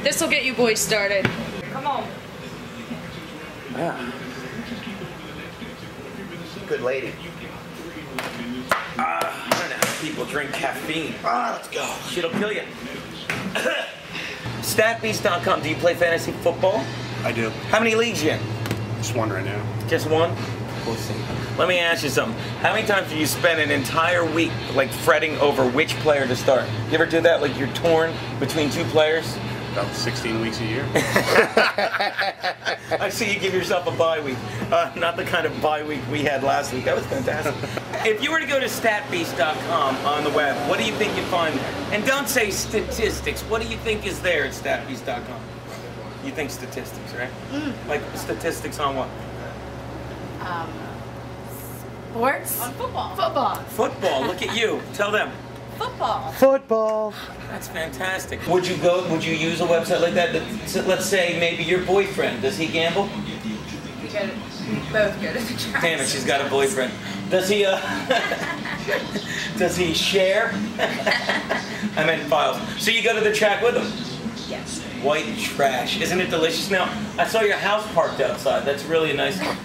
This will get you boys started. Come on. Yeah. Good lady. I don't know how people drink caffeine. Let's go. Shit'll kill you. Statbeast.com. Do you play fantasy football? I do. How many leagues you in? Just one right now. Just one? We'll see. Let me ask you something. How many times do you spend an entire week like fretting over which player to start? You ever do that? Like you're torn between two players? About 16 weeks a year. I see you give yourself a bye week. Not the kind of bye week we had last week. That was fantastic. If you were to go to statbeast.com on the web, what do you think you'd find? And don't say statistics. What do you think is there at statbeast.com? You think statistics, right? Like statistics on what? Sports? On football. Football. Football. Look at you. Tell them. Football. Football. That's fantastic. Would you use a website like that? Let's say maybe your boyfriend, does he gamble? We both go to the track. Damn it, she's got a boyfriend. Does he, does he share? I meant files. So you go to the track with him? Yes. White trash. Isn't it delicious? Now, I saw your house parked outside. That's really a nice one.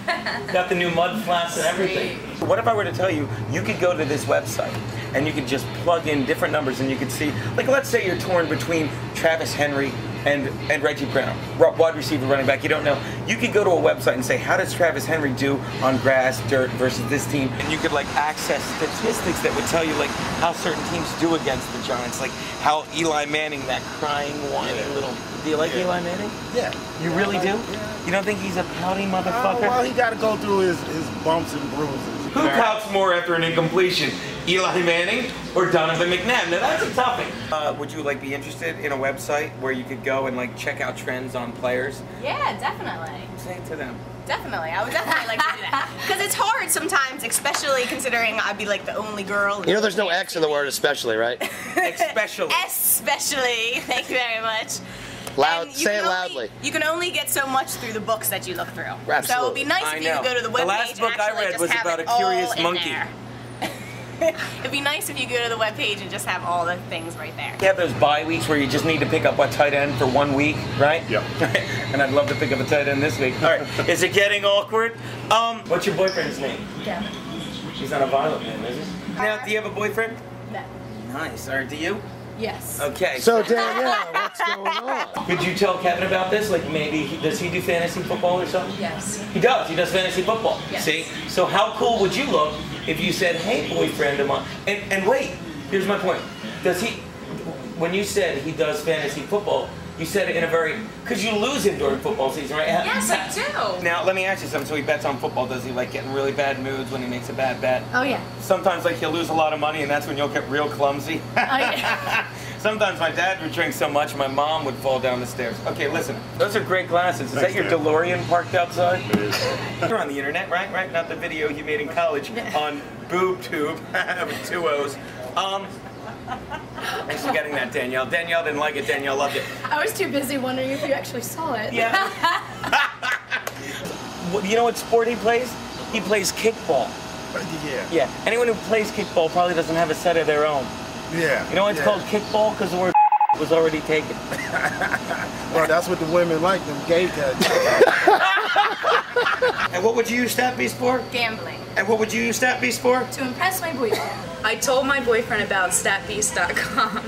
Got the new mud flats and everything. What if I were to tell you, you could go to this website and you could just plug in different numbers and you could see, like let's say you're torn between Travis Henry and Reggie Brown, wide receiver, running back, you don't know. You could go to a website and say, how does Travis Henry do on grass, dirt versus this team? And you could like access statistics that would tell you like how certain teams do against the Giants, like how Eli Manning, that crying, whining little. Do you like Eli Manning? Yeah. You really do? Yeah. You don't think he's a pouty motherfucker? Well, he got to go through his bumps and bruises. Who pouts more after an incompletion? Eli Manning or Donovan McNabb? Now that's a toughie. Would you like be interested in a website where you could go and like check out trends on players? Yeah, definitely. Say it to them. Definitely. I would definitely like to do that. Because it's hard sometimes, especially considering I'd be like the only girl. You know there's no X in the word especially, right? Especially. Especially. Thank you very much. Loud. Say it loudly. You can only get so much through the books that you look through. Absolutely. So it would be nice if you could go to the webpage. The last book I read was about a curious monkey. It'd be nice if you go to the webpage and just have all the things right there. You have those bye weeks where you just need to pick up a tight end for 1 week, right? Yep. And I'd love to pick up a tight end this week. All right. Is it getting awkward? What's your boyfriend's name? Devin. He's not a violent man, is he? Now, do you have a boyfriend? No. Nice. All right. Do you? Yes. Okay. So Danielle, what's going on? Could you tell Kevin about this? Like maybe, does he do fantasy football or something? Yes. He does. He does fantasy football. Yes. See? So how cool would you look if you said, hey, boyfriend of mine, and wait, here's my point. Does he, when you said he does fantasy football, you said it in a very, because you lose him during football season, right? Yes, I do. Now, let me ask you something. So he bets on football. Does he like get in really bad moods when he makes a bad bet? Oh, yeah. Sometimes like he'll lose a lot of money and that's when you'll get real clumsy. Oh, yeah. Sometimes my dad would drink so much my mom would fall down the stairs. Okay, listen. Those are great glasses. Is that your DeLorean parked outside? It is. You're on the internet, right? Right? Not the video you made in college on BoobTube with 2 O's. Thanks for getting that, Danielle. Danielle didn't like it. Danielle loved it. I was too busy wondering if you actually saw it. Yeah. You know what sport he plays? He plays kickball. Yeah. Yeah. Anyone who plays kickball probably doesn't have a set of their own. Yeah. You know why it's called kickball? Because the word was already taken. Well, that's what the women like, them gay cats. And what would you use StatBeast for? Gambling. And what would you use StatBeast for? To impress my boyfriend. I told my boyfriend about statbeast.com